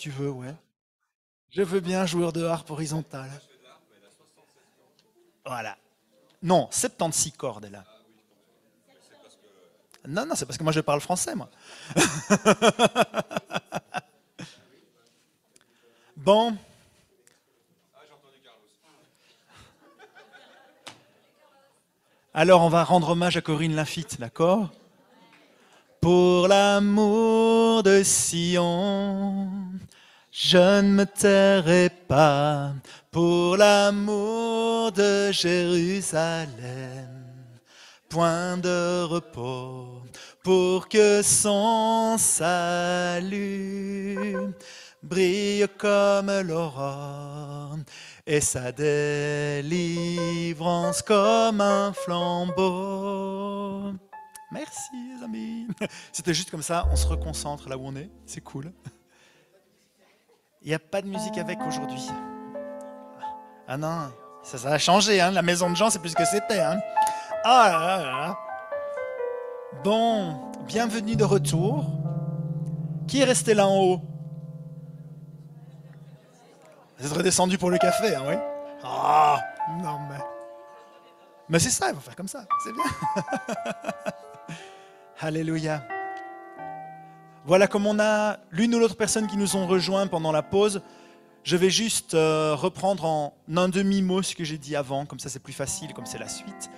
tu veux, ouais. Je veux bien joueur de harpe horizontale. Voilà. Non, 76 cordes, elle a. Non, non, c'est parce que moi je parle français, moi. Bon, alors on va rendre hommage à Corinne Lafitte, d'accord? Pour l'amour de Sion, je ne me tairai pas. Pour l'amour de Jérusalem, point de repos, pour que son salut brille comme l'aurore et sa délivrance comme un flambeau. Merci les amis. C'était juste comme ça, on se reconcentre là où on est, c'est cool. Il n'y a pas de musique avec aujourd'hui. Ah non, ça a changé, hein. La maison de Jean, c'est plus ce que c'était. Hein. Ah là là là. Bon, bienvenue de retour. Qui est resté là en haut? Vous êtes redescendu pour le café, hein, oui? Ah, non mais... Mais c'est ça, il faut faire comme ça, c'est bien. Alléluia. Voilà, comme on a l'une ou l'autre personne qui nous ont rejoints pendant la pause, je vais juste reprendre en un demi-mot ce que j'ai dit avant, comme ça c'est plus facile, comme c'est la suite.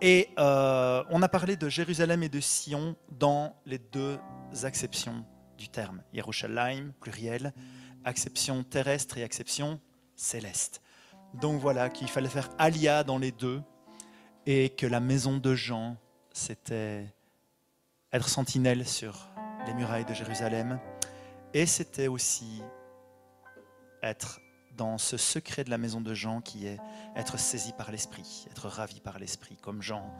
Et on a parlé de Jérusalem et de Sion dans les deux acceptions du terme. Yerushalayim, pluriel, acception terrestre et acception céleste. Donc voilà, qu'il fallait faire alia dans les deux et que la maison de Jean, c'était être sentinelle sur les murailles de Jérusalem et c'était aussi être dans ce secret de la maison de Jean qui est être saisi par l'Esprit, être ravi par l'Esprit. Comme Jean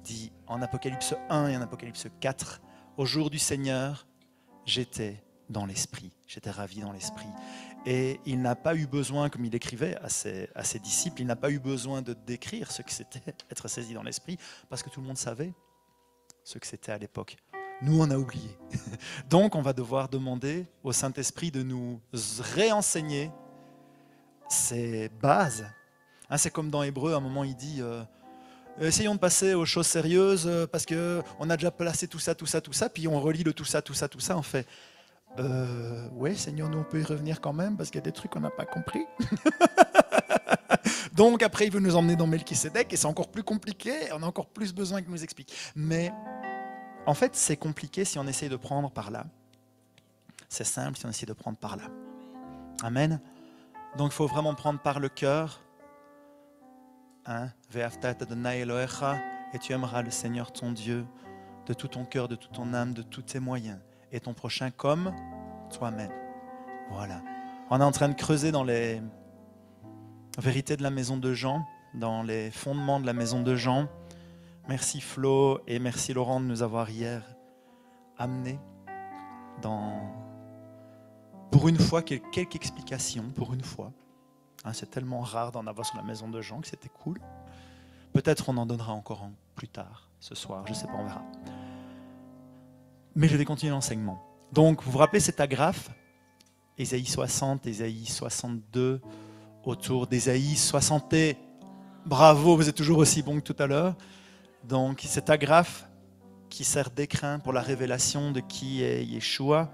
dit en Apocalypse 1 et en Apocalypse 4, au jour du Seigneur, j'étais dans l'Esprit, j'étais ravi dans l'Esprit. Et il n'a pas eu besoin, comme il écrivait à ses disciples, il n'a pas eu besoin de décrire ce que c'était être saisi dans l'Esprit, parce que tout le monde savait ce que c'était à l'époque. Nous, on a oublié. Donc, on va devoir demander au Saint-Esprit de nous réenseigner ces bases. Hein, c'est comme dans Hébreu, à un moment, il dit essayons de passer aux choses sérieuses parce qu'on a déjà placé tout ça, puis on relit le tout ça, on fait ouais, Seigneur, nous on peut y revenir quand même parce qu'il y a des trucs qu'on n'a pas compris. Donc, après, il veut nous emmener dans Melchisédek et c'est encore plus compliqué, on a encore plus besoin qu'il nous explique. Mais en fait, c'est compliqué si on essaye de prendre par là. C'est simple si on essaye de prendre par là. Amen. Donc, il faut vraiment prendre par le cœur. Hein? Et tu aimeras le Seigneur ton Dieu de tout ton cœur, de toute ton âme, de tous tes moyens. Et ton prochain comme toi-même. Voilà. On est en train de creuser dans les vérités de la maison de Jean, dans les fondements de la maison de Jean. Merci Flo et merci Laurent de nous avoir hier amenés pour une fois, quelques explications, pour une fois. Hein, c'est tellement rare d'en avoir sur la maison de Jean que c'était cool. Peut-être on en donnera encore plus tard, ce soir, je ne sais pas, on verra. Mais je vais continuer l'enseignement. Donc, vous vous rappelez cet agrafe, Ésaïe 60, Ésaïe 62, autour d'Ésaïe 60. Bravo, vous êtes toujours aussi bon que tout à l'heure. Donc, cet agrafe qui sert d'écrin pour la révélation de qui est Yeshua,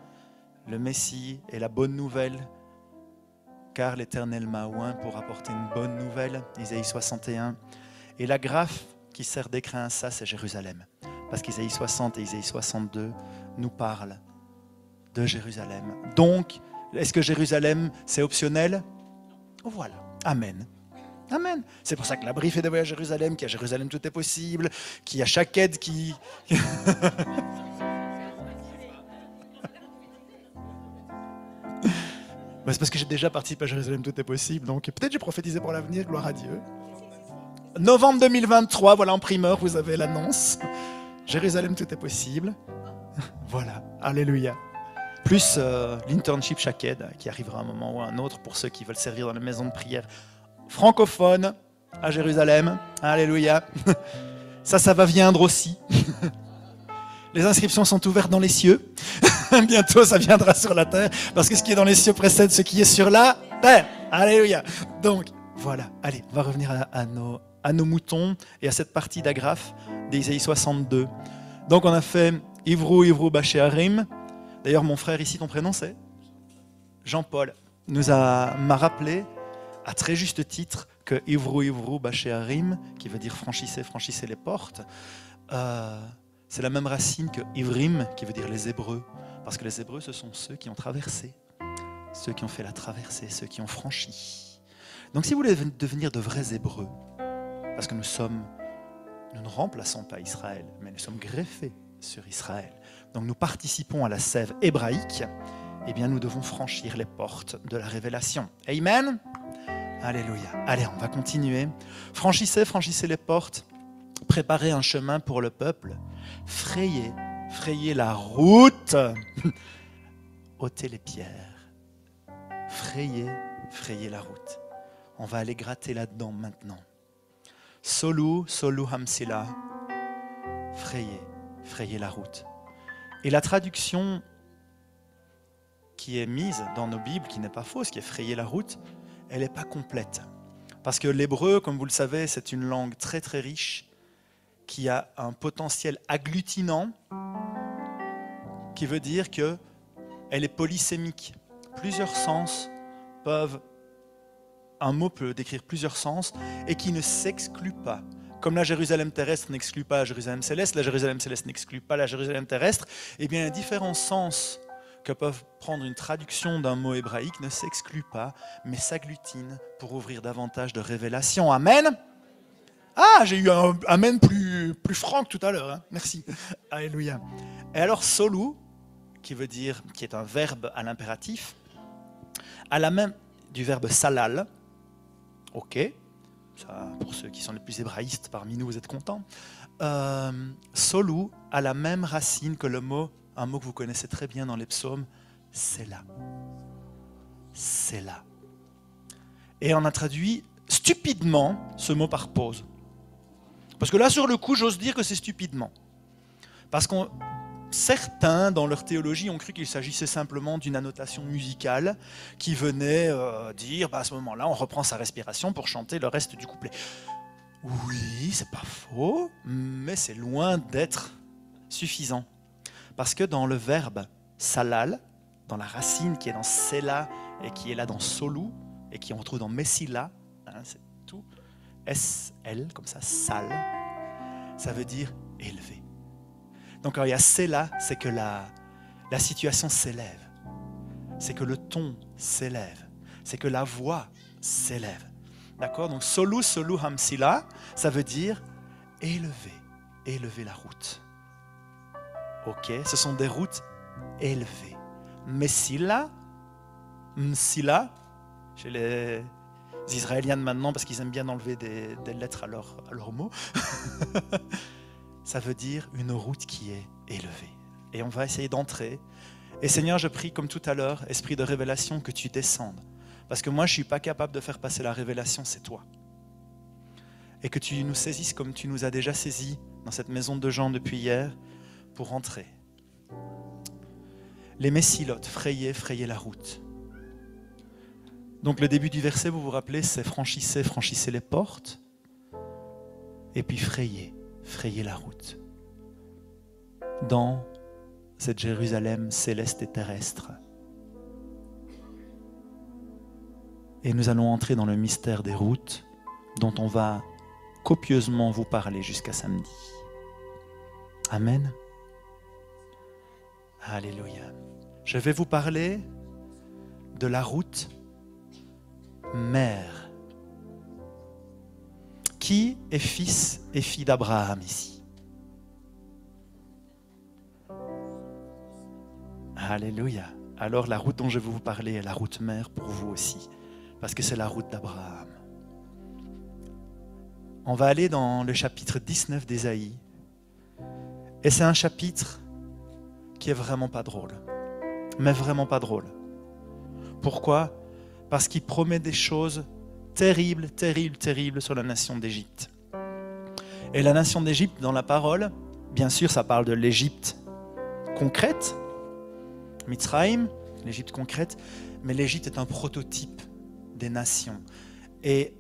le Messie et la bonne nouvelle, car l'Éternel m'a oint pour apporter une bonne nouvelle, Ésaïe 61. Et l'agrafe qui sert d'écrin à ça, c'est Jérusalem. Parce qu'Ésaïe 60 et Ésaïe 62 nous parlent de Jérusalem. Donc, est-ce que Jérusalem, c'est optionnel? Voilà. Amen. Amen. C'est pour ça que l'abri fait des voyages à Jérusalem, qu'à Jérusalem tout est possible, qu'il y a chaque aide qui... C'est parce que j'ai déjà participé à Jérusalem tout est possible, donc peut-être j'ai prophétisé pour l'avenir, gloire à Dieu. Novembre 2023, voilà en primeur, vous avez l'annonce. Jérusalem tout est possible. Voilà, alléluia. Plus l'internship chaque aide qui arrivera à un moment ou à un autre pour ceux qui veulent servir dans les maisons de prière francophones à Jérusalem. Alléluia. Ça va viendre aussi. Les inscriptions sont ouvertes dans les cieux. Bientôt, ça viendra sur la terre, parce que ce qui est dans les cieux précède ce qui est sur la terre. Alléluia. Donc, voilà. Allez, on va revenir à nos moutons et à cette partie d'agrafe d'Ésaïe 62. Donc, on a fait Ivrou, Ivrou, Bachéarim. D'ailleurs, mon frère ici, ton prénom c'est Jean-Paul. M'a rappelé, à très juste titre, que Ivrou, Ivrou, Bachéarim, qui veut dire franchissez, franchissez les portes, c'est la même racine que Ivrim, qui veut dire les Hébreux. Parce que les Hébreux, ce sont ceux qui ont traversé, ceux qui ont fait la traversée, ceux qui ont franchi. Donc si vous voulez devenir de vrais Hébreux, parce que nous ne remplaçons pas Israël, mais nous sommes greffés sur Israël. Donc nous participons à la sève hébraïque, eh bien nous devons franchir les portes de la révélation. Amen. Alléluia. Allez, on va continuer. Franchissez, franchissez les portes, préparez un chemin pour le peuple, frayez la route, ôtez les pierres, frayez la route. On va aller gratter là-dedans maintenant. Solu hamsila, frayez la route. Et la traduction qui est mise dans nos Bibles, qui n'est pas fausse, qui est frayer la route, elle n'est pas complète. Parce que l'hébreu, comme vous le savez, c'est une langue très très riche, qui a un potentiel agglutinant, qui veut dire qu'elle est polysémique. Un mot peut décrire plusieurs sens et qui ne s'exclut pas. Comme la Jérusalem terrestre n'exclut pas la Jérusalem céleste, la Jérusalem céleste n'exclut pas la Jérusalem terrestre, eh bien les différents sens que peuvent prendre une traduction d'un mot hébraïque ne s'excluent pas, mais s'agglutinent pour ouvrir davantage de révélations. Amen. Ah, j'ai eu un amen plus franc que tout à l'heure. Hein. Merci. Alléluia. Et alors, solu, qui est un verbe à l'impératif, à la même du verbe salal. Ok. Ça, pour ceux qui sont les plus hébraïstes parmi nous, vous êtes contents. Solu a la même racine que un mot que vous connaissez très bien dans les psaumes, Sélah. Sélah. Et on a traduit stupidement ce mot par pause. Parce que là, sur le coup, j'ose dire que c'est stupidement. Parce que certains, dans leur théologie, ont cru qu'il s'agissait simplement d'une annotation musicale qui venait dire, à ce moment-là, on reprend sa respiration pour chanter le reste du couplet. Oui, c'est pas faux, mais c'est loin d'être suffisant. Parce que dans le verbe salal, dans la racine qui est dans Sélah et qui est là dans Solu, et qui on retrouve dans Messila, hein, c'est tout, S-L, comme ça, sal, ça veut dire élevé. Donc quand il y a Sélah, c'est que la situation s'élève, c'est que le ton s'élève, c'est que la voix s'élève. D'accord? Donc Solu hamsila, ça veut dire élever la route. Ok, ce sont des routes élevées. Messila, Msila, chez les Israéliens de maintenant, parce qu'ils aiment bien enlever des lettres à leurs mots, ça veut dire une route qui est élevée. Et on va essayer d'entrer. Et Seigneur, je prie comme tout à l'heure, esprit de révélation, que tu descendes. Parce que moi, je ne suis pas capable de faire passer la révélation, c'est toi. Et que tu nous saisisses comme tu nous as déjà saisis dans cette maison de gens depuis hier, pour entrer. Les messilotes, frayez la route. Donc le début du verset, vous vous rappelez, c'est franchissez les portes, et puis frayez la route. Dans cette Jérusalem céleste et terrestre. Et nous allons entrer dans le mystère des routes, dont on va copieusement vous parler jusqu'à samedi. Amen. Alléluia. Je vais vous parler de la route mère. Qui est fils et fille d'Abraham ici? Alléluia. Alors la route dont je vais vous parler est la route mère pour vous aussi, parce que c'est la route d'Abraham. On va aller dans le chapitre 19 d'Ésaïe. Et c'est un chapitre qui est vraiment pas drôle. Mais vraiment pas drôle. Pourquoi? Parce qu'il promet des choses terribles, terribles, terribles sur la nation d'Égypte. Et la nation d'Égypte, dans la parole, bien sûr, ça parle de l'Égypte concrète, Mitzrayim, l'Égypte concrète, mais l'Égypte est un prototype des nations. Et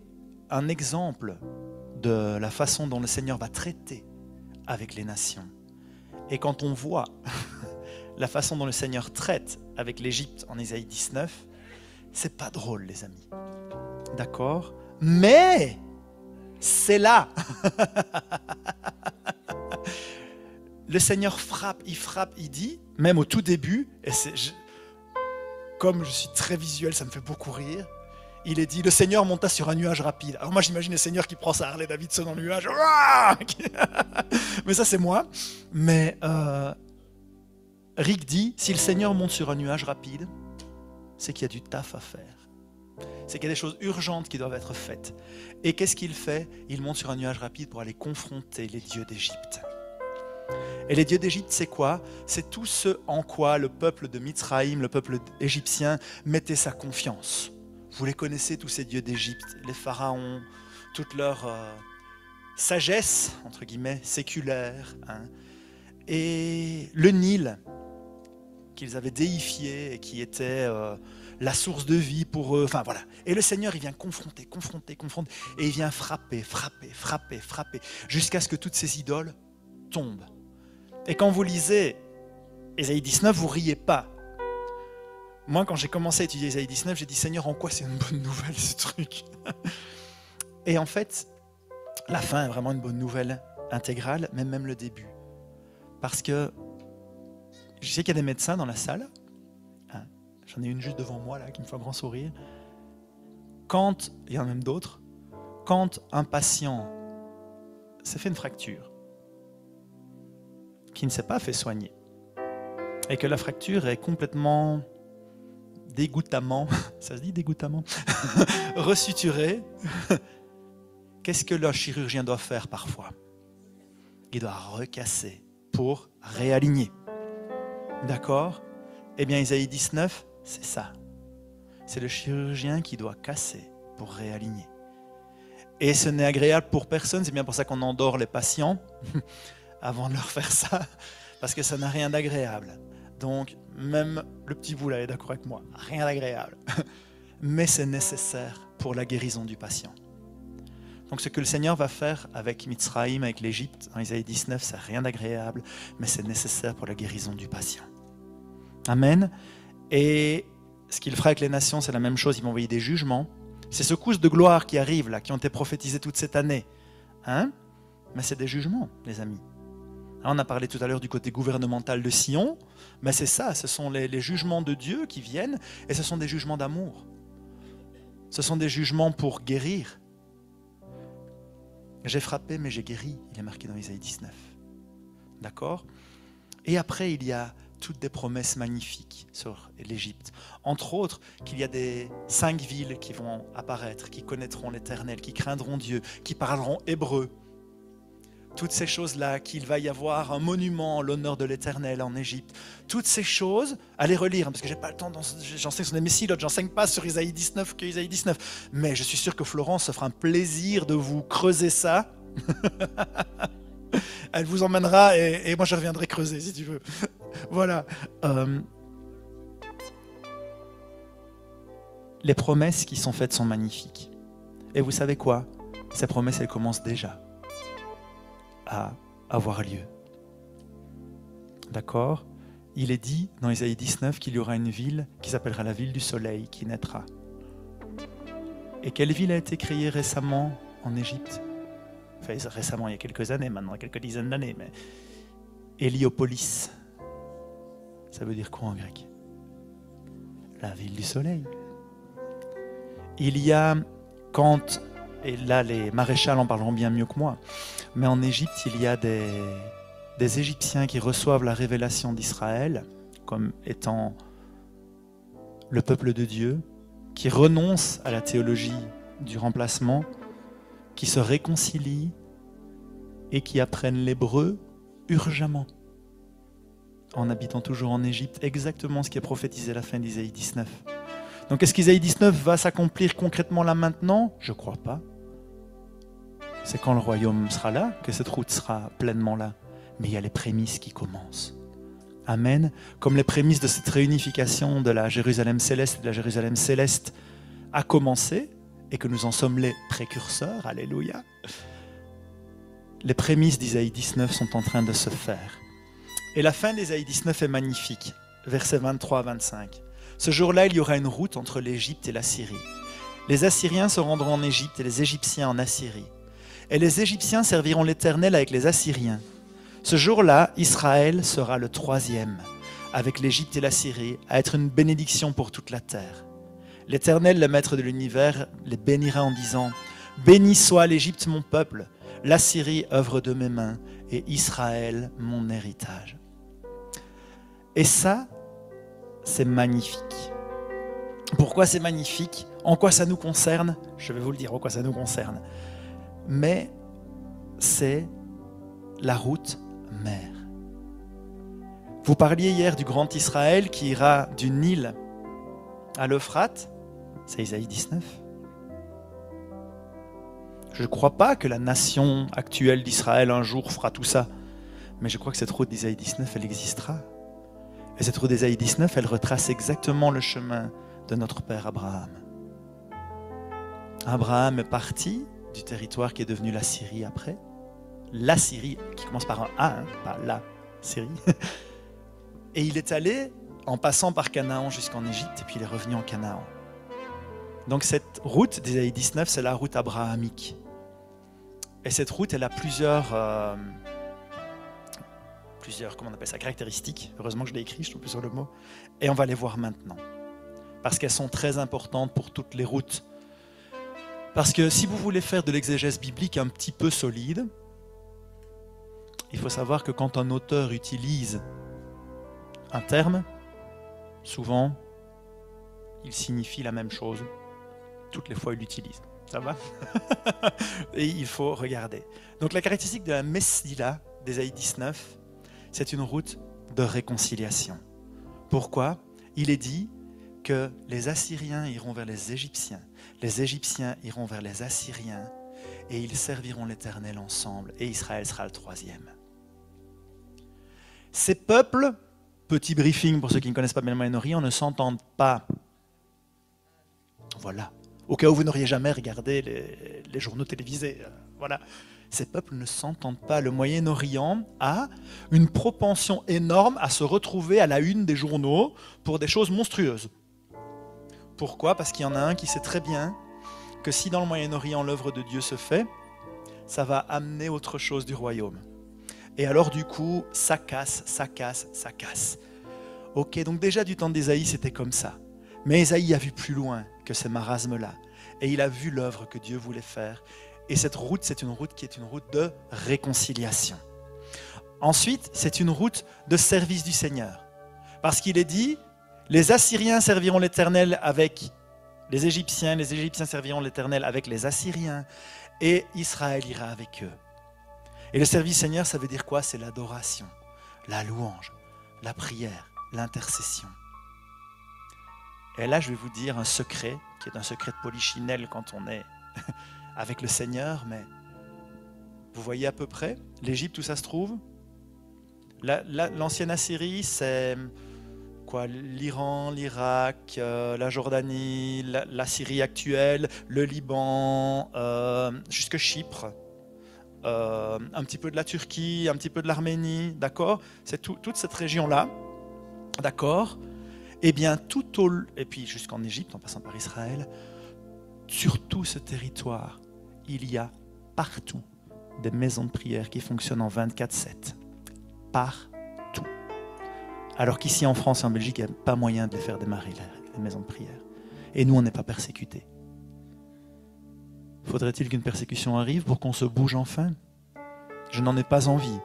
un exemple de la façon dont le Seigneur va traiter avec les nations. Et quand on voit la façon dont le Seigneur traite avec l'Égypte en Ésaïe 19, c'est pas drôle, les amis. D'accord? Mais c'est là. Le Seigneur frappe, il dit, même au tout début, et comme je suis très visuel, ça me fait beaucoup rire, il est dit, le Seigneur monta sur un nuage rapide. Alors moi j'imagine le Seigneur qui prend sa Harley Davidson dans le nuage. Mais ça c'est moi. Mais Rick dit, si le Seigneur monte sur un nuage rapide, c'est qu'il y a du taf à faire. C'est qu'il y a des choses urgentes qui doivent être faites. Et qu'est-ce qu'il fait? Il monte sur un nuage rapide pour aller confronter les dieux d'Égypte. Et les dieux d'Égypte, c'est quoi? C'est tout ce en quoi le peuple de Mitzrayim, le peuple égyptien, mettait sa confiance. Vous les connaissez, tous ces dieux d'Égypte, les pharaons, toute leur sagesse, entre guillemets, séculaire. Hein. Et le Nil, qu'ils avaient déifié et qui était la source de vie pour eux. Enfin voilà. Et le Seigneur, il vient confronter. Et il vient frapper, jusqu'à ce que toutes ces idoles tombent. Et quand vous lisez Ésaïe 19, vous riez pas. Moi, quand j'ai commencé à étudier Ésaïe 19, j'ai dit, Seigneur, en quoi c'est une bonne nouvelle, ce truc? Et en fait, la fin est vraiment une bonne nouvelle intégrale, mais même le début. Parce que je sais qu'il y a des médecins dans la salle. Hein, j'en ai une juste devant moi, là, qui me fait un grand sourire. Quand, il y en a même d'autres, quand un patient s'est fait une fracture, qui ne s'est pas fait soigner, et que la fracture est complètement dégoûtamment, ça se dit dégoûtamment, resuturée, qu'est-ce que le chirurgien doit faire parfois? Il doit recasser pour réaligner. D'accord? Eh bien, Ésaïe 19, c'est ça. C'est le chirurgien qui doit casser pour réaligner. Et ce n'est agréable pour personne, c'est bien pour ça qu'on endort les patients avant de leur faire ça, parce que ça n'a rien d'agréable. Donc, même le petit bout là est d'accord avec moi, rien d'agréable. Mais c'est nécessaire pour la guérison du patient. Donc, ce que le Seigneur va faire avec Mitzrayim, avec l'Égypte, en Ésaïe 19, c'est rien d'agréable, mais c'est nécessaire pour la guérison du patient. Amen. Et ce qu'il fera avec les nations, c'est la même chose, il va envoyer des jugements. Ces secousses de gloire qui arrivent là, qui ont été prophétisées toute cette année. Hein? Mais c'est des jugements, les amis. On a parlé tout à l'heure du côté gouvernemental de Sion, mais c'est ça, ce sont les jugements de Dieu qui viennent, et ce sont des jugements d'amour. Ce sont des jugements pour guérir. J'ai frappé, mais j'ai guéri, il est marqué dans Ésaïe 19. D'accord? Et après, il y a toutes des promesses magnifiques sur l'Égypte. Entre autres, qu'il y a des 5 villes qui vont apparaître, qui connaîtront l'Éternel, qui craindront Dieu, qui parleront hébreu. Toutes ces choses-là, qu'il va y avoir un monument en l'honneur de l'Éternel en Égypte. Toutes ces choses, allez relire, parce que je n'ai pas le temps, j'enseigne sur les Messilotes, j'enseigne pas sur Ésaïe 19 que Ésaïe 19. Mais je suis sûr que Florence se fera un plaisir de vous creuser ça. Elle vous emmènera et moi je reviendrai creuser si tu veux. Voilà. Les promesses qui sont faites sont magnifiques. Et vous savez quoi? Ces promesses, elles commencent déjà à avoir lieu. D'accord? Il est dit dans Ésaïe 19 qu'il y aura une ville qui s'appellera la ville du soleil qui naîtra. Et quelle ville a été créée récemment en Égypte? Enfin, récemment, il y a quelques années, maintenant, quelques dizaines d'années, mais Héliopolis. Ça veut dire quoi en grec? La ville du soleil. Il y a, quand, et là les maréchals en parleront bien mieux que moi, mais en Égypte, il y a des Égyptiens qui reçoivent la révélation d'Israël comme étant le peuple de Dieu, qui renoncent à la théologie du remplacement, qui se réconcilient et qui apprennent l'hébreu urgemment, en habitant toujours en Égypte, exactement ce qui est prophétisé à la fin d'Ésaïe 19. Donc est-ce qu'Ésaïe 19 va s'accomplir concrètement là maintenant? Je ne crois pas. C'est quand le royaume sera là que cette route sera pleinement là. Mais il y a les prémices qui commencent. Amen. Comme les prémices de cette réunification de la Jérusalem céleste et de la Jérusalem céleste a commencé, et que nous en sommes les précurseurs, alléluia, les prémices d'Isaïe 19 sont en train de se faire. Et la fin d'Isaïe 19 est magnifique, versets 23 à 25. Ce jour-là, il y aura une route entre l'Égypte et la Syrie. Les Assyriens se rendront en Égypte et les Égyptiens en Assyrie. Et les Égyptiens serviront l'Éternel avec les Assyriens. Ce jour-là, Israël sera le troisième, avec l'Égypte et la Syrie, à être une bénédiction pour toute la terre. L'Éternel, le Maître de l'univers, les bénira en disant « Béni soit l'Égypte mon peuple, la Syrie œuvre de mes mains, et Israël mon héritage. » Et ça, c'est magnifique. Pourquoi c'est magnifique? En quoi ça nous concerne? Je vais vous le dire en quoi ça nous concerne. Mais c'est la route mère. Vous parliez hier du grand Israël qui ira du Nil à l'Euphrate, c'est Isaïe 19. Je ne crois pas que la nation actuelle d'Israël un jour fera tout ça, mais je crois que cette route d'Isaïe 19, elle existera. Et cette route d'Isaïe 19, elle retrace exactement le chemin de notre père Abraham. Abraham est parti du territoire qui est devenu la Syrie après. La Syrie, qui commence par un A, pas la Syrie. Et il est allé en passant par Canaan jusqu'en Égypte, et puis il est revenu en Canaan. Donc cette route d'Isaïe 19, c'est la route abrahamique. Et cette route, elle a plusieurs comment on appelle ça, caractéristiques. Heureusement que je l'ai écrit, je trouve plus sur le mot. Et on va les voir maintenant. Parce qu'elles sont très importantes pour toutes les routes. Parce que si vous voulez faire de l'exégèse biblique un petit peu solide, il faut savoir que quand un auteur utilise un terme, souvent, il signifie la même chose. Toutes les fois, il l'utilise. Ça va? Et il faut regarder. Donc la caractéristique de la Messila d'Ésaïe 19, c'est une route de réconciliation. Pourquoi? Il est dit que les Assyriens iront vers les Égyptiens iront vers les Assyriens, et ils serviront l'Éternel ensemble, et Israël sera le troisième. Ces peuples, petit briefing pour ceux qui ne connaissent pas bien le Moyen-Orient, ne s'entendent pas. Voilà. Au cas où vous n'auriez jamais regardé les journaux télévisés. Voilà. Ces peuples ne s'entendent pas. Le Moyen-Orient a une propension énorme à se retrouver à la une des journaux pour des choses monstrueuses. Pourquoi? Parce qu'il y en a un qui sait très bien que si dans le Moyen-Orient l'œuvre de Dieu se fait, ça va amener autre chose du royaume. Et alors du coup, ça casse. Ok, donc déjà du temps d'Ésaïe, c'était comme ça. Mais Ésaïe a vu plus loin que ces marasmes-là. Et il a vu l'œuvre que Dieu voulait faire. Et cette route, c'est une route qui est une route de réconciliation. Ensuite, c'est une route de service du Seigneur. Parce qu'il est dit, les Assyriens serviront l'Éternel avec les Égyptiens serviront l'Éternel avec les Assyriens, et Israël ira avec eux. Et le service du Seigneur, ça veut dire quoi? C'est l'adoration, la louange, la prière, l'intercession. Et là, je vais vous dire un secret, qui est un secret de polichinelle quand on est avec le Seigneur, mais vous voyez à peu près l'Égypte où ça se trouve? L'ancienne Assyrie, c'est quoi? L'Iran, l'Irak, la Jordanie, la Syrie actuelle, le Liban, jusque Chypre, un petit peu de la Turquie, un petit peu de l'Arménie, d'accord? C'est toute cette région-là, d'accord? Eh bien, et puis jusqu'en Égypte, en passant par Israël, sur tout ce territoire, il y a partout des maisons de prière qui fonctionnent en 24/7. Partout. Alors qu'ici en France et en Belgique, il n'y a pas moyen de les faire démarrer, les maisons de prière. Et nous, on n'est pas persécutés. Faudrait-il qu'une persécution arrive pour qu'on se bouge enfin? Je n'en ai pas envie.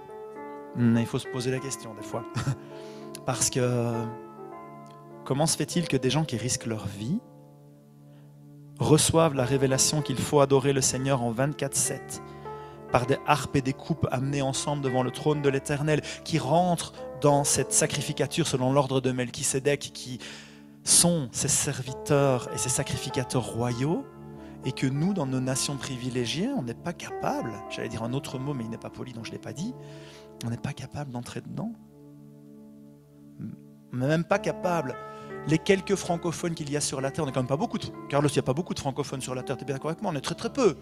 Mais il faut se poser la question des fois. Parce que comment se fait-il que des gens qui risquent leur vie reçoivent la révélation qu'il faut adorer le Seigneur en 24/7 par des harpes et des coupes amenées ensemble devant le trône de l'Éternel, qui rentrent dans cette sacrificature selon l'ordre de Melchisédek, qui sont ces serviteurs et ces sacrificateurs royaux, et que nous, dans nos nations privilégiées, on n'est pas capable, j'allais dire un autre mot, mais il n'est pas poli, donc je ne l'ai pas dit, on n'est pas capable d'entrer dedans. On n'est même pas capable. Les quelques francophones qu'il y a sur la Terre, on n'est quand même pas beaucoup. Carlos, il n'y a pas beaucoup de francophones sur la Terre, tu es bien d'accord avec moi? On est très très peu.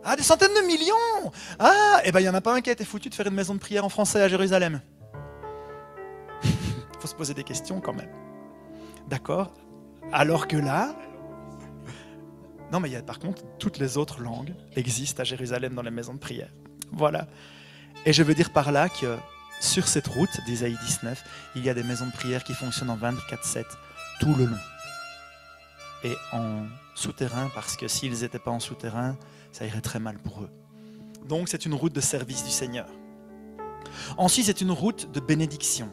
Ah, des centaines de millions! Ah, et ben il n'y en a pas un qui a été foutu de faire une maison de prière en français à Jérusalem. Il faut se poser des questions quand même. D'accord? Alors que là... Non, mais par contre, toutes les autres langues existent à Jérusalem dans les maisons de prière. Voilà. Et je veux dire par là que sur cette route d'Ésaïe 19, il y a des maisons de prière qui fonctionnent en 24/7 tout le long. Et en souterrain, parce que s'ils n'étaient pas en souterrain, ça irait très mal pour eux. Donc c'est une route de service du Seigneur. Ensuite, c'est une route de bénédiction.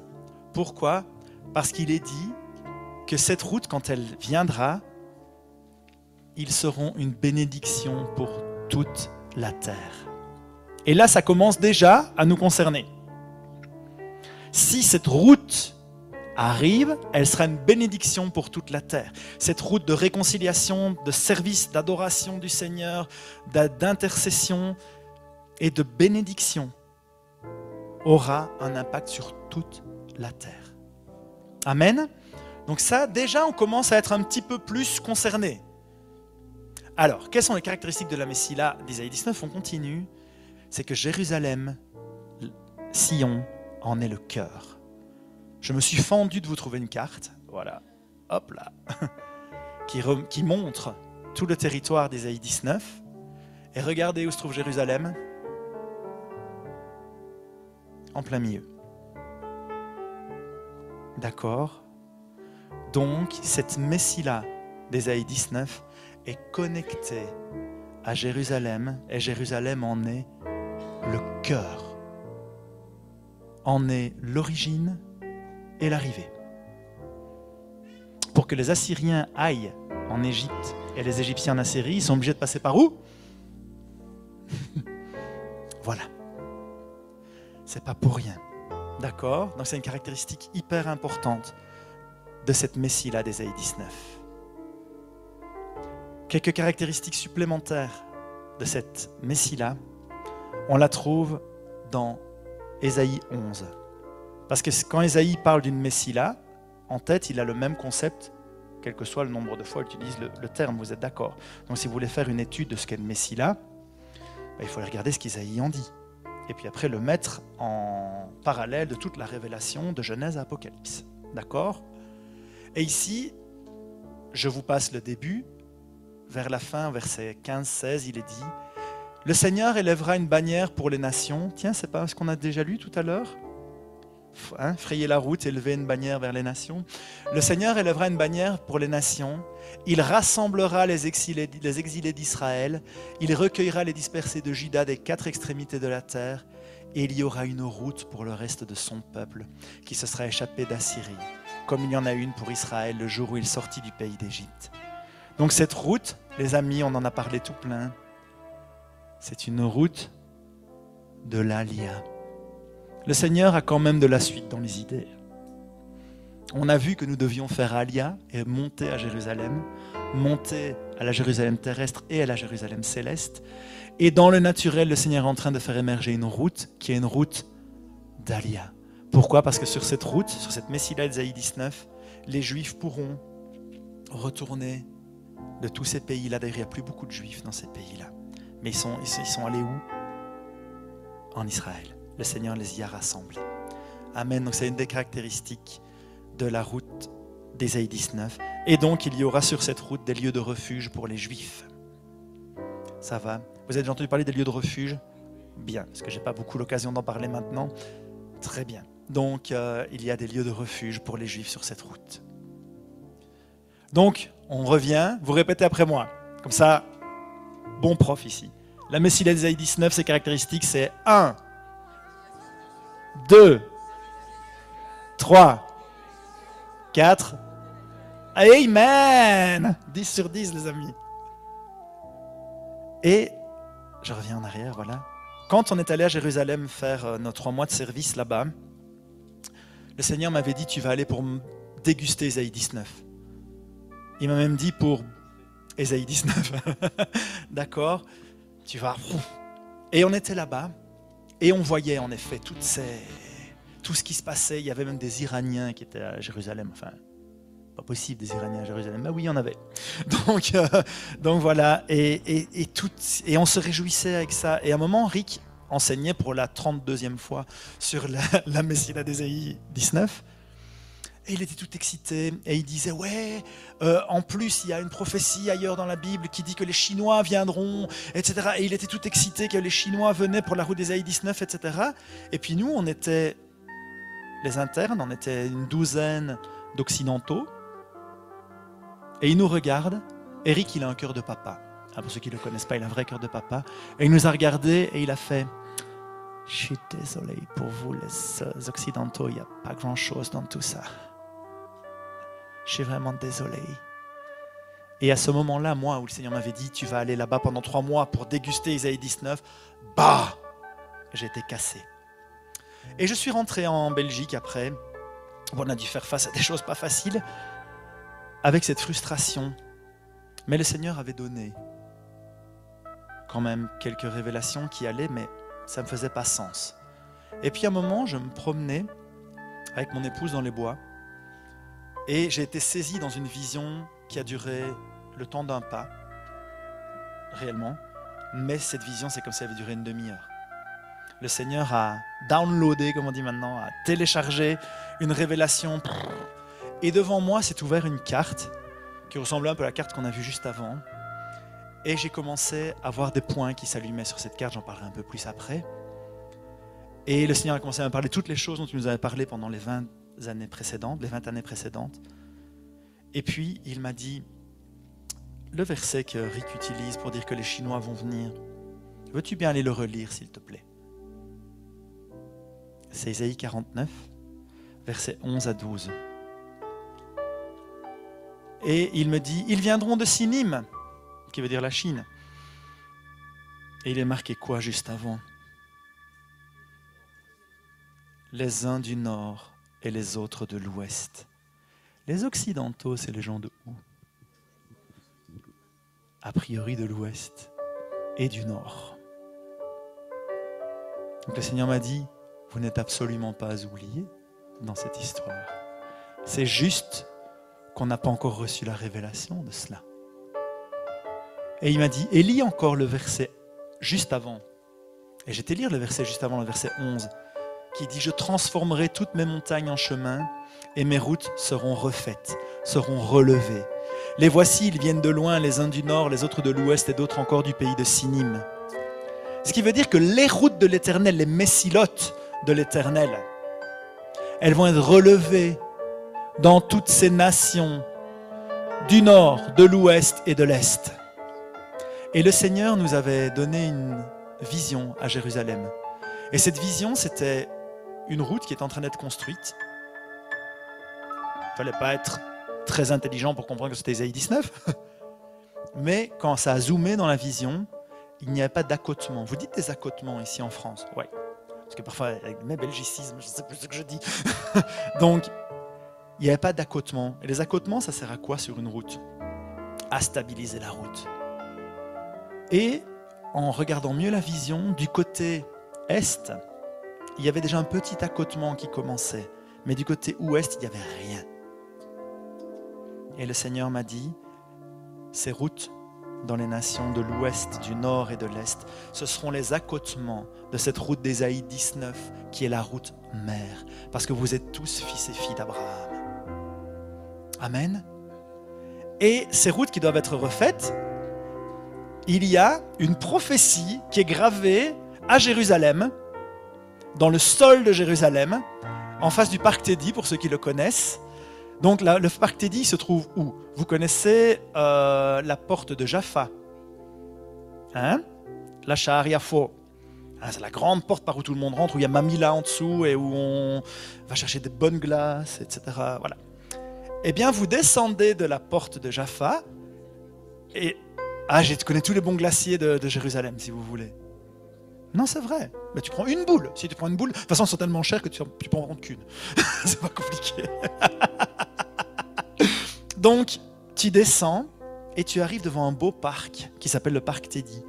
Pourquoi? Parce qu'il est dit que cette route, quand elle viendra, ils seront une bénédiction pour toute la terre. Et là, ça commence déjà à nous concerner. Si cette route arrive, elle sera une bénédiction pour toute la terre. Cette route de réconciliation, de service, d'adoration du Seigneur, d'intercession et de bénédiction aura un impact sur toute la terre. Amen. Donc ça, déjà, on commence à être un petit peu plus concerné. Alors, quelles sont les caractéristiques de la Messila d'Ésaïe 19? On continue. C'est que Jérusalem, Sion, en est le cœur. Je me suis fendu de vous trouver une carte, voilà, hop là, qui montre tout le territoire d'Ésaïe 19. Et regardez où se trouve Jérusalem. En plein milieu. D'accord? Donc, cette Messila d'Ésaïe 19 est connectée à Jérusalem, et Jérusalem en est le cœur, en est l'origine et l'arrivée. Pour que les Assyriens aillent en Égypte et les Égyptiens en Assyrie, ils sont obligés de passer par où? Voilà. C'est pas pour rien. D'accord? Donc c'est une caractéristique hyper importante de cette Messila d'Ésaïe 19. Quelques caractéristiques supplémentaires de cette Messila, on la trouve dans Ésaïe 11. Parce que quand Ésaïe parle d'une Messila, en tête, il a le même concept, quel que soit le nombre de fois qu'il utilise le terme, vous êtes d'accord? Donc si vous voulez faire une étude de ce qu'est une Messila, il faut aller regarder ce qu'Ésaïe en dit. Et puis après le mettre en parallèle de toute la révélation de Genèse à Apocalypse. D'accord? Et ici, je vous passe le début. Vers la fin, verset 15-16, il est dit « Le Seigneur élèvera une bannière pour les nations. » Tiens, c'est pas ce qu'on a déjà lu tout à l'heure? Frayer la route, élever une bannière vers les nations. « Le Seigneur élèvera une bannière pour les nations. Il rassemblera les exilés d'Israël. Il recueillera les dispersés de Juda des 4 extrémités de la terre. Et il y aura une route pour le reste de son peuple qui se sera échappé d'Assyrie, comme il y en a une pour Israël le jour où il sortit du pays d'Égypte. » Donc cette route, les amis, on en a parlé tout plein, c'est une route de l'Alia. Le Seigneur a quand même de la suite dans les idées. On a vu que nous devions faire Alia et monter à Jérusalem, monter à la Jérusalem terrestre et à la Jérusalem céleste. Et dans le naturel, le Seigneur est en train de faire émerger une route qui est une route d'Alia. Pourquoi? Parce que sur cette route, sur cette Messila d'Ésaïe 19, les Juifs pourront retourner de tous ces pays-là. D'ailleurs, il n'y a plus beaucoup de Juifs dans ces pays-là. Mais ils sont allés où? En Israël. Le Seigneur les y a rassemblés. Amen. Donc c'est une des caractéristiques de la route d'Ésaïe 19. Et donc, il y aura sur cette route des lieux de refuge pour les Juifs. Ça va? Vous avez déjà entendu parler des lieux de refuge? Bien, parce que je n'ai pas beaucoup l'occasion d'en parler maintenant. Très bien. Donc, il y a des lieux de refuge pour les Juifs sur cette route. Donc, on revient, vous répétez après moi. Comme ça, bon prof ici. La Messila d'Ésaïe 19, ses caractéristiques, c'est 1, 2, 3, 4. Amen! 10 sur 10, les amis. Et, je reviens en arrière, voilà. Quand on est allé à Jérusalem faire nos 3 mois de service là-bas, le Seigneur m'avait dit, tu vas aller pour déguster Ésaïe 19. Il m'a même dit pour Ésaïe 19. D'accord? Tu vas... Et on était là-bas, et on voyait en effet tous tout ce qui se passait. Il y avait même des Iraniens qui étaient à Jérusalem. Enfin, pas possible des Iraniens à Jérusalem. Mais oui, il y en avait. Donc voilà. Et on se réjouissait avec ça. Et à un moment, Rick enseignait pour la 32e fois sur la Messiah d'Ésaïe 19. Et il était tout excité et il disait ouais, en plus il y a une prophétie ailleurs dans la Bible qui dit que les Chinois viendront, etc. Et il était tout excité que les Chinois venaient pour la route d'Ésaïe 19, etc. Et puis nous, on était les internes, on était une douzaine d'occidentaux. Et il nous regarde. Eric, il a un cœur de papa. Ah, pour ceux qui ne le connaissent pas, il a un vrai cœur de papa. Et il nous a regardés et il a fait « Je suis désolé pour vous les occidentaux, il n'y a pas grand-chose dans tout ça. Je suis vraiment désolé. » Et à ce moment-là, moi, où le Seigneur m'avait dit « Tu vas aller là-bas pendant 3 mois pour déguster Isaïe 19 », bah, j'ai été cassé. Et je suis rentré en Belgique après. On a dû faire face à des choses pas faciles, avec cette frustration. Mais le Seigneur avait donné quand même quelques révélations qui allaient, mais ça ne me faisait pas sens. Et puis à un moment, je me promenais avec mon épouse dans les bois, et j'ai été saisi dans une vision qui a duré le temps d'un pas, réellement, mais cette vision, c'est comme si elle avait duré une demi-heure. Le Seigneur a downloadé, comme on dit maintenant, a téléchargé une révélation, et devant moi s'est ouverte une carte qui ressemblait un peu à la carte qu'on a vue juste avant, et j'ai commencé à voir des points qui s'allumaient sur cette carte, j'en parlerai un peu plus après. Et le Seigneur a commencé à me parler de toutes les choses dont il nous avait parlé pendant les 20 années précédentes. Et puis, il m'a dit, le verset que Rick utilise pour dire que les Chinois vont venir, veux-tu bien aller le relire, s'il te plaît? C'est Isaïe 49, versets 11 à 12. Et il me dit, ils viendront de Sinim, qui veut dire la Chine. Et il est marqué quoi juste avant? Les uns du nord et les autres de l'ouest. Les occidentaux, c'est les gens de où? A priori de l'ouest et du nord. Donc le Seigneur m'a dit, vous n'êtes absolument pas oubliés dans cette histoire. C'est juste qu'on n'a pas encore reçu la révélation de cela. Et il m'a dit, et lis encore le verset juste avant. Et j'étais lire le verset juste avant, le verset 11, qui dit, je transformerai toutes mes montagnes en chemin et mes routes seront refaites, seront relevées. Les voici, ils viennent de loin, les uns du nord, les autres de l'ouest et d'autres encore du pays de Sinim. Ce qui veut dire que les routes de l'Éternel, les messilotes de l'Éternel, elles vont être relevées dans toutes ces nations du nord, de l'ouest et de l'est. Et le Seigneur nous avait donné une vision à Jérusalem. Et cette vision, c'était une route qui est en train d'être construite. Il ne fallait pas être très intelligent pour comprendre que c'était Isaïe 19. Mais quand ça a zoomé dans la vision, il n'y avait pas d'accotement. Vous dites des accotements ici en France? Oui. Parce que parfois, avec mes belgicismes, je ne sais plus ce que je dis. Donc, il n'y avait pas d'accotement. Et les accotements, ça sert à quoi sur une route? À stabiliser la route. Et en regardant mieux la vision, du côté est, il y avait déjà un petit accotement qui commençait. Mais du côté ouest, il n'y avait rien. Et le Seigneur m'a dit, ces routes dans les nations de l'ouest, du nord et de l'est, ce seront les accotements de cette route d'Ésaïe 19, qui est la route mère. Parce que vous êtes tous fils et filles d'Abraham. Amen. Et ces routes qui doivent être refaites, il y a une prophétie qui est gravée à Jérusalem, dans le sol de Jérusalem, en face du parc Teddy, pour ceux qui le connaissent. Donc là, le parc Teddy se trouve où? Vous connaissez la porte de Jaffa, hein? La Sha'ar Yafo. Ah, c'est la grande porte par où tout le monde rentre, où il y a Mamila en dessous et où on va chercher des bonnes glaces, etc. Voilà. Eh bien, vous descendez de la porte de Jaffa et... Ah, je connais tous les bons glaciers de Jérusalem, si vous voulez. Non, c'est vrai. Mais tu prends une boule. Si tu prends une boule, de toute façon, elles sont tellement chères que tu peux en prendre qu'une. C'est pas compliqué. Donc, tu descends et tu arrives devant un beau parc qui s'appelle le parc Teddy.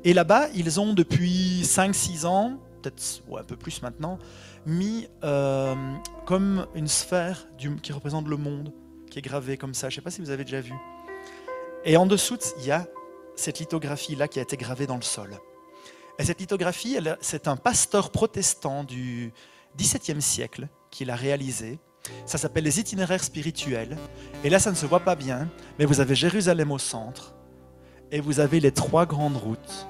Et là-bas, ils ont depuis 5-6 ans peut-être un peu plus maintenant, mis comme une sphère qui représente le monde, qui est gravée comme ça. Je ne sais pas si vous avez déjà vu. Et en dessous, il y a cette lithographie-là qui a été gravée dans le sol. Et cette lithographie, c'est un pasteur protestant du XVIIe siècle qui l'a réalisée. Ça s'appelle les itinéraires spirituels. Et là, ça ne se voit pas bien, mais vous avez Jérusalem au centre et vous avez les 3 grandes routes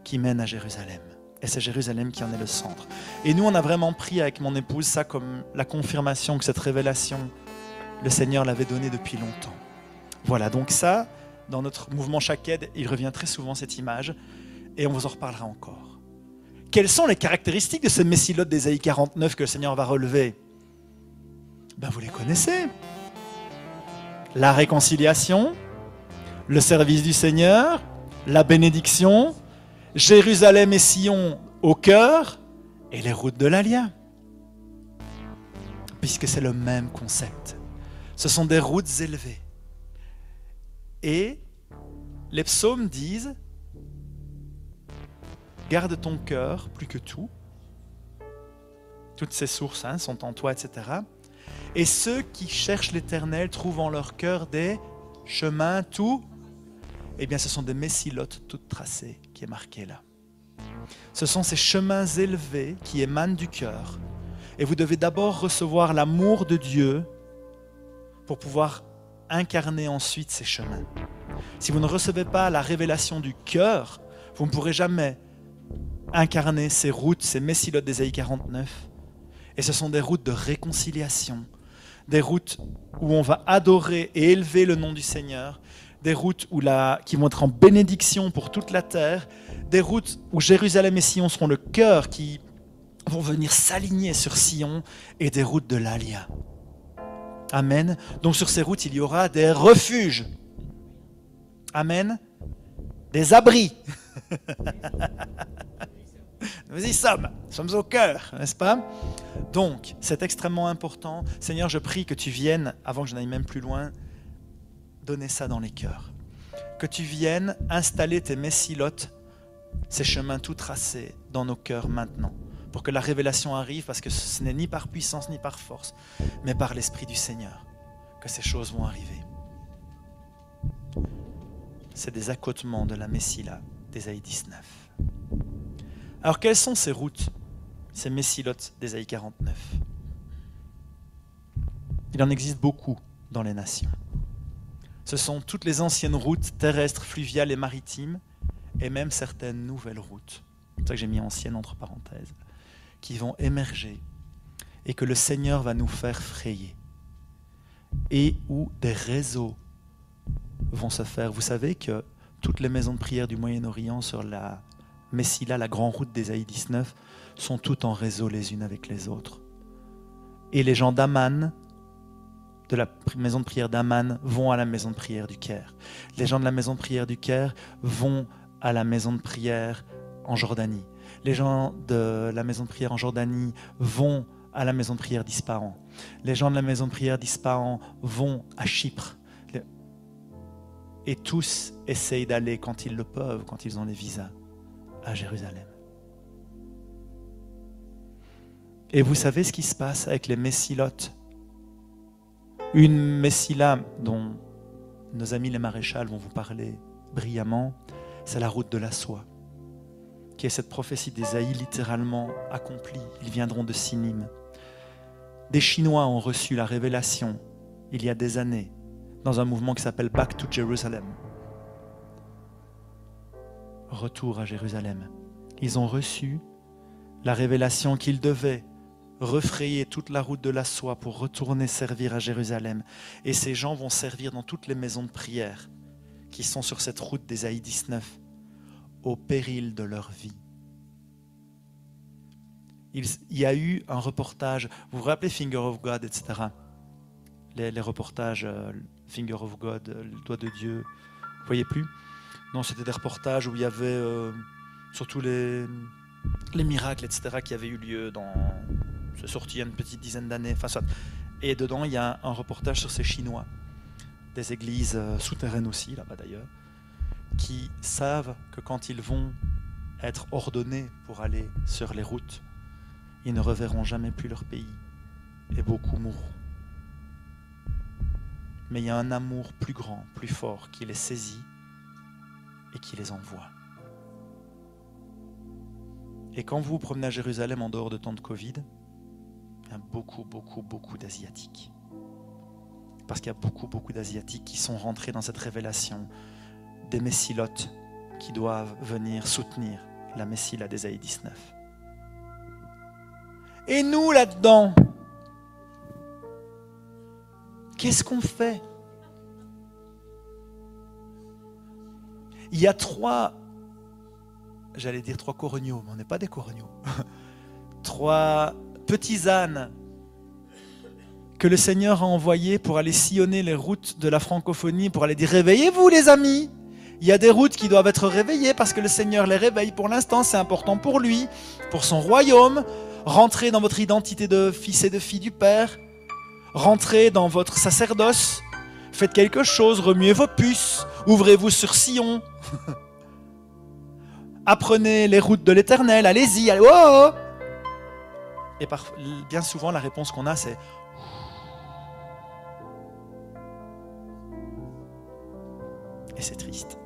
qui mènent à Jérusalem. Et c'est Jérusalem qui en est le centre. Et nous, on a vraiment pris avec mon épouse ça comme la confirmation que cette révélation, le Seigneur l'avait donnée depuis longtemps. Voilà, donc ça, dans notre mouvement Shaked, il revient très souvent cette image, et on vous en reparlera encore. Quelles sont les caractéristiques de ce Messilote d'Ésaïe 49 que le Seigneur va relever? Vous les connaissez. La réconciliation, le service du Seigneur, la bénédiction, Jérusalem et Sion au cœur, et les routes de l'Alia. Puisque c'est le même concept. Ce sont des routes élevées. Et les psaumes disent, garde ton cœur plus que tout. Toutes ces sources sont en toi, etc. Et ceux qui cherchent l'Éternel trouvent en leur cœur des chemins tout. Eh bien, ce sont des messilotes toutes tracées qui est marqué là. Ce sont ces chemins élevés qui émanent du cœur. Et vous devez d'abord recevoir l'amour de Dieu pour pouvoir incarner ensuite ces chemins. Si vous ne recevez pas la révélation du cœur, vous ne pourrez jamais incarner ces routes, ces messilotes d'Ésaïe 49. Et ce sont des routes de réconciliation, des routes où on va adorer et élever le nom du Seigneur, des routes qui vont être en bénédiction pour toute la terre, des routes où Jérusalem et Sion seront le cœur qui vont venir s'aligner sur Sion, et des routes de l'Alia. Amen. Donc sur ces routes, il y aura des refuges. Amen. Des abris. Nous y sommes au cœur, n'est-ce pas? Donc, c'est extrêmement important. Seigneur, je prie que tu viennes, avant que je n'aille même plus loin, donner ça dans les cœurs. Que tu viennes installer tes messilotes, ces chemins tout tracés dans nos cœurs maintenant, pour que la révélation arrive, parce que ce n'est ni par puissance ni par force, mais par l'Esprit du Seigneur que ces choses vont arriver. C'est des accotements de la Messila d'Ésaïe 19. Alors, quelles sont ces routes, ces messilotes d'Ésaïe 49? Il en existe beaucoup dans les nations. Ce sont toutes les anciennes routes terrestres, fluviales et maritimes, et même certaines nouvelles routes, c'est pour ça que j'ai mis anciennes entre parenthèses, qui vont émerger et que le Seigneur va nous faire frayer, et où des réseaux vont se faire. Vous savez que toutes les maisons de prière du Moyen-Orient sur la Messila, la grande route d'Ésaïe 19, sont toutes en réseau les unes avec les autres. Et les gens d'Amman, de la maison de prière d'Amman, vont à la maison de prière du Caire. Les gens de la maison de prière du Caire vont à la maison de prière en Jordanie. Les gens de la maison de prière en Jordanie vont à la maison de prière d'Ispahan. Les gens de la maison de prière d'Ispahan vont à Chypre. Et tous essayent d'aller, quand ils le peuvent, quand ils ont les visas, à Jérusalem. Et vous savez ce qui se passe avec les messilotes? Une messila dont nos amis les maréchals vont vous parler brillamment, c'est la route de la soie, qui est cette prophétie d'Ésaïe littéralement accomplie. Ils viendront de Sinim. Des Chinois ont reçu la révélation il y a des années dans un mouvement qui s'appelle Back to Jerusalem. Retour à Jérusalem. Ils ont reçu la révélation qu'ils devaient refrayer toute la route de la soie pour retourner servir à Jérusalem. Et ces gens vont servir dans toutes les maisons de prière qui sont sur cette route d'Ésaïe 19, au péril de leur vie. Il y a eu un reportage, vous vous rappelez Finger of God, etc. Les reportages Finger of God, le doigt de Dieu, vous voyez plus? Non, c'était des reportages où il y avait surtout les miracles, etc. qui avaient eu lieu c'est sorti il y a une petite dizaine d'années. Et dedans, il y a un reportage sur ces Chinois, des églises souterraines aussi, là-bas d'ailleurs, qui savent que quand ils vont être ordonnés pour aller sur les routes. Ils ne reverront jamais plus leur pays et beaucoup mourront. Mais il y a un amour plus grand, plus fort qui les saisit et qui les envoie. Et quand vous vous promenez à Jérusalem en dehors de temps de Covid, il y a beaucoup d'Asiatiques. Parce qu'il y a beaucoup d'Asiatiques qui sont rentrés dans cette révélation des messilotes qui doivent venir soutenir la Messila d'Ésaïe 19. Et nous, là-dedans, qu'est-ce qu'on fait? Il y a trois corognos, mais on n'est pas des corognos. 3 petits ânes que le Seigneur a envoyés pour aller sillonner les routes de la francophonie, pour aller dire « Réveillez-vous les amis !» Il y a des routes qui doivent être réveillées parce que le Seigneur les réveille. Pour l'instant, c'est important pour lui, pour son royaume. Rentrez dans votre identité de fils et de fille du Père. Rentrez dans votre sacerdoce. Faites quelque chose, remuez vos puces. Ouvrez-vous sur Sion. Apprenez les routes de l'Éternel. Allez-y. Allez, oh! Et bien souvent, la réponse qu'on a, c'est « Et c'est triste. »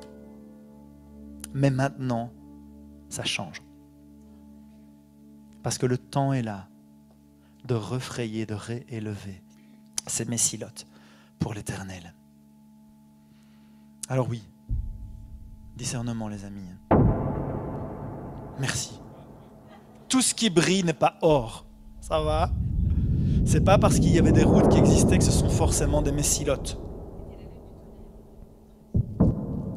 Mais maintenant, ça change. Parce que le temps est là de refrayer, de réélever ces messilotes pour l'Éternel. Alors oui, discernement les amis. Merci. Tout ce qui brille n'est pas or. Ça va? C'est pas parce qu'il y avait des routes qui existaient que ce sont forcément des messilotes.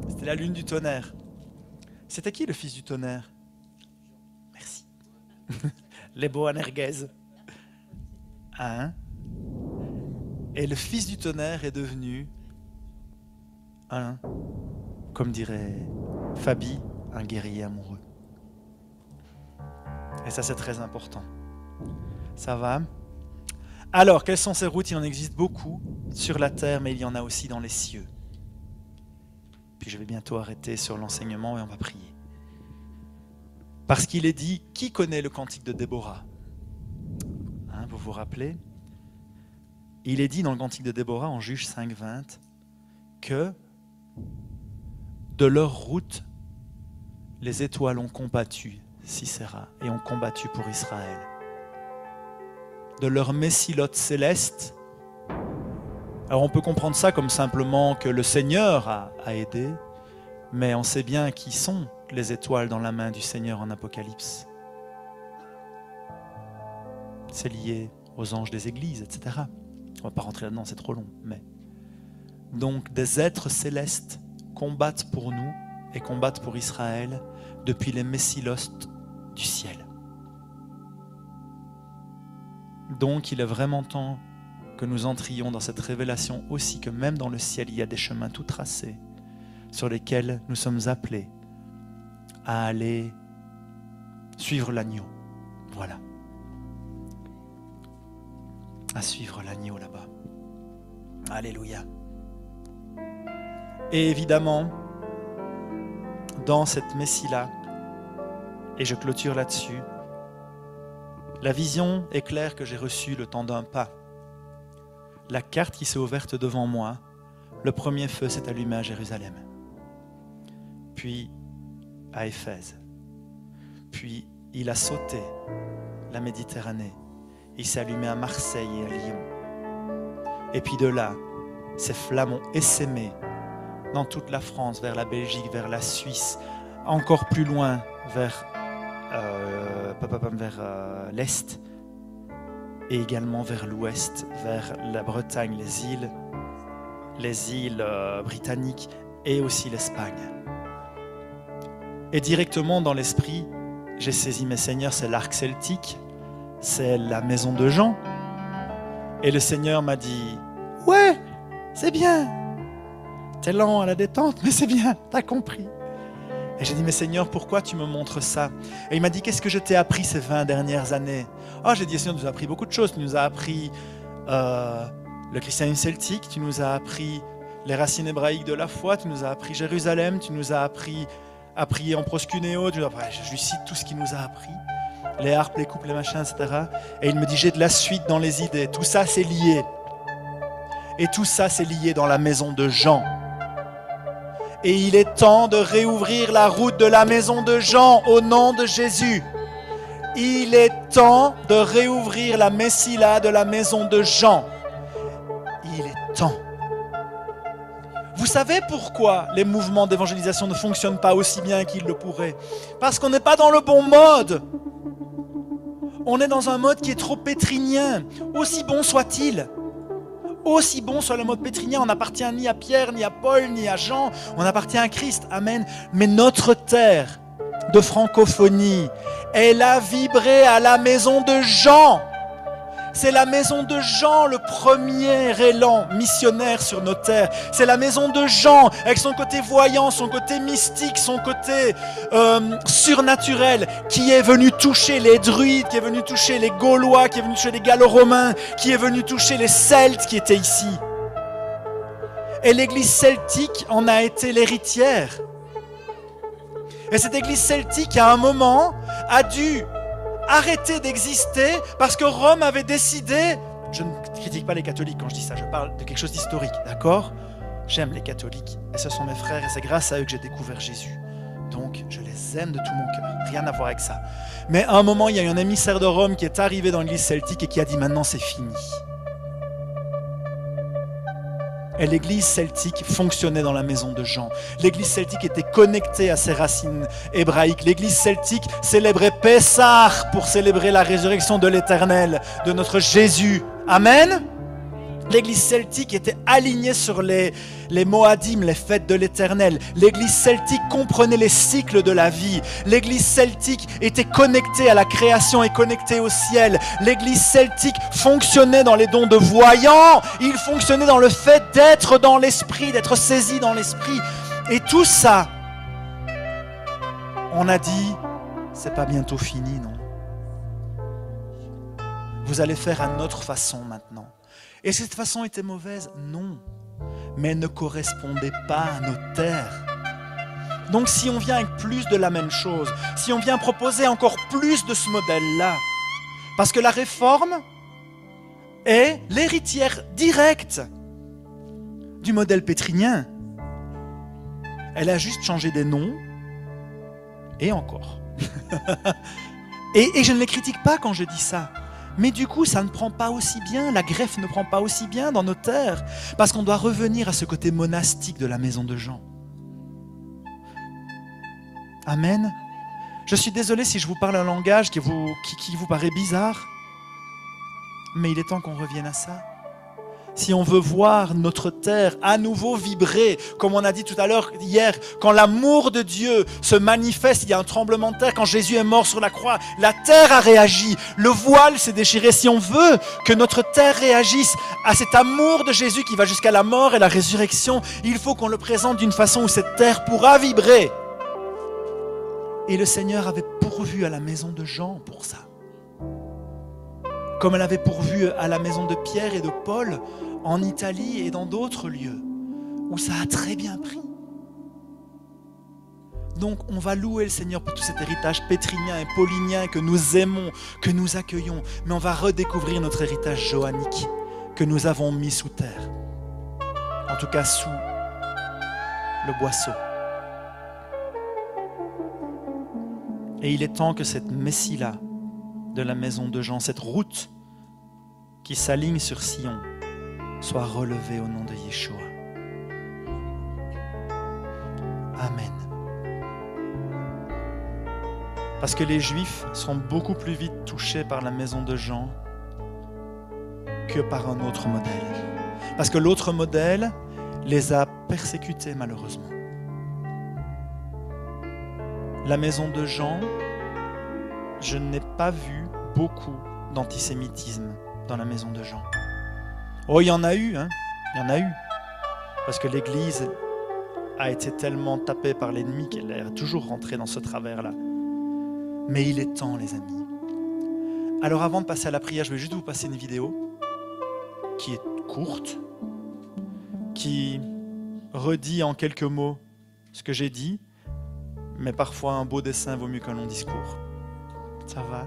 C'était la lune du tonnerre. C'était qui le fils du tonnerre? Merci. Les Boanerges. Hein? Et le fils du tonnerre est devenu comme dirait Fabi, un guerrier amoureux. Et ça, c'est très important. Ça va? Alors, quelles sont ces routes? Il en existe beaucoup sur la terre, mais il y en a aussi dans les cieux. Puis je vais bientôt arrêter sur l'enseignement et on va prier. Parce qu'il est dit, qui connaît le cantique de Déborah? Vous vous rappelez? Il est dit dans le cantique de Déborah, en Juge 5:20, que de leur route, les étoiles ont combattu Sisera et ont combattu pour Israël. De leur messilote céleste. Alors on peut comprendre ça comme simplement que le Seigneur a aidé, mais on sait bien qui sont les étoiles dans la main du Seigneur en Apocalypse. C'est lié aux anges des églises, etc. On ne va pas rentrer là-dedans, c'est trop long. Mais donc des êtres célestes combattent pour nous et combattent pour Israël depuis les messilotes du ciel. Donc il est vraiment temps que nous entrions dans cette révélation aussi que même dans le ciel, il y a des chemins tout tracés sur lesquels nous sommes appelés à aller suivre l'agneau. Voilà. À suivre l'agneau là-bas. Alléluia. Et évidemment, dans cette messie-là, et je clôture là-dessus, la vision éclair que j'ai reçue le temps d'un pas. La carte qui s'est ouverte devant moi, le premier feu s'est allumé à Jérusalem, puis à Éphèse, puis il a sauté la Méditerranée, il s'est allumé à Marseille et à Lyon. Et puis de là, ces flammes ont essaimé dans toute la France, vers la Belgique, vers la Suisse, encore plus loin, vers l'Est, et également vers l'Ouest, vers la Bretagne, les îles britanniques, et aussi l'Espagne. Et directement dans l'esprit, j'ai saisi, mes seigneurs, c'est l'arc celtique, c'est la maison de Jean. Et le Seigneur m'a dit, ouais, c'est bien, t'es lent à la détente, mais c'est bien, t'as compris. Et j'ai dit, mais Seigneur, pourquoi tu me montres ça? Et il m'a dit, qu'est-ce que je t'ai appris ces 20 dernières années? Oh, j'ai dit, Seigneur, tu nous as appris beaucoup de choses. Tu nous as appris le christianisme celtique, tu nous as appris les racines hébraïques de la foi, tu nous as appris Jérusalem, tu nous as appris à prier en proskunéo. Je lui cite tout ce qu'il nous a appris. Les harpes, les couples, les machins, etc. Et il me dit, j'ai de la suite dans les idées. Tout ça, c'est lié. Et tout ça, c'est lié dans la maison de Jean. Et il est temps de réouvrir la route de la maison de Jean au nom de Jésus. Il est temps de réouvrir la Messila de la maison de Jean. Il est temps. Vous savez pourquoi les mouvements d'évangélisation ne fonctionnent pas aussi bien qu'ils le pourraient? Parce qu'on n'est pas dans le bon mode. On est dans un mode qui est trop pétrinien, aussi bon soit-il. Aussi bon soit le mode pétrinien, on n'appartient ni à Pierre, ni à Paul, ni à Jean, on appartient à Christ, amen. Mais notre terre de francophonie, elle a vibré à la maison de Jean. C'est la maison de Jean, le premier élan missionnaire sur nos terres. C'est la maison de Jean, avec son côté voyant, son côté mystique, son côté surnaturel, qui est venu toucher les druides, qui est venu toucher les Gaulois, qui est venu toucher les Gallo-Romains, qui est venu toucher les Celtes qui étaient ici. Et l'église celtique en a été l'héritière. Et cette église celtique, à un moment, a dû arrêter d'exister parce que Rome avait décidé, je ne critique pas les catholiques quand je dis ça, je parle de quelque chose d'historique, d'accord? J'aime les catholiques et ce sont mes frères et c'est grâce à eux que j'ai découvert Jésus. Donc je les aime de tout mon cœur, rien à voir avec ça. Mais à un moment, il y a eu un émissaire de Rome qui est arrivé dans l'église celtique et qui a dit maintenant c'est fini. Et l'église celtique fonctionnait dans la maison de Jean. L'église celtique était connectée à ses racines hébraïques. L'église celtique célébrait Pessah pour célébrer la résurrection de l'Éternel, de notre Jésus. Amen. L'église celtique était alignée sur les Moadim, les fêtes de l'Éternel. L'église celtique comprenait les cycles de la vie. L'église celtique était connectée à la création et connectée au ciel. L'église celtique fonctionnait dans les dons de voyants. Il fonctionnait dans le fait d'être dans l'esprit, d'être saisi dans l'esprit. Et tout ça, on a dit, c'est pas bientôt fini, non? Vous allez faire à notre façon maintenant. Et cette façon était mauvaise? Non. Mais elle ne correspondait pas à nos terres. Donc si on vient avec plus de la même chose, si on vient proposer encore plus de ce modèle-là, parce que la réforme est l'héritière directe du modèle pétrinien. Elle a juste changé des noms, et encore. et je ne les critique pas quand je dis ça. Mais du coup, ça ne prend pas aussi bien, la greffe ne prend pas aussi bien dans nos terres, parce qu'on doit revenir à ce côté monastique de la maison de Jean. Amen. Je suis désolé si je vous parle un langage qui vous paraît bizarre, mais il est temps qu'on revienne à ça. Si on veut voir notre terre à nouveau vibrer, comme on a dit tout à l'heure, hier, quand l'amour de Dieu se manifeste, il y a un tremblement de terre. Quand Jésus est mort sur la croix, la terre a réagi, le voile s'est déchiré. Si on veut que notre terre réagisse à cet amour de Jésus qui va jusqu'à la mort et la résurrection, il faut qu'on le présente d'une façon où cette terre pourra vibrer. Et le Seigneur avait pourvu à la maison de Jean pour ça. Comme elle avait pourvu à la maison de Pierre et de Paul en Italie et dans d'autres lieux où ça a très bien pris. Donc on va louer le Seigneur pour tout cet héritage pétrinien et paulinien que nous aimons, que nous accueillons, mais on va redécouvrir notre héritage johannique que nous avons mis sous terre, en tout cas sous le boisseau. Et il est temps que cette Messie-là de la maison de Jean, cette route qui s'aligne sur Sion, soit relevée au nom de Yeshua. Amen. Parce que les Juifs sont beaucoup plus vite touchés par la maison de Jean que par un autre modèle. Parce que l'autre modèle les a persécutés malheureusement. La maison de Jean, je n'ai pas vu beaucoup d'antisémitisme dans la maison de Jean. Oh, il y en a eu, il y en a eu. Parce que l'Église a été tellement tapée par l'ennemi qu'elle est toujours rentrée dans ce travers-là. Mais il est temps, les amis. Alors avant de passer à la prière, je vais juste vous passer une vidéo qui est courte, qui redit en quelques mots ce que j'ai dit, mais parfois un beau dessin vaut mieux qu'un long discours. Ça va?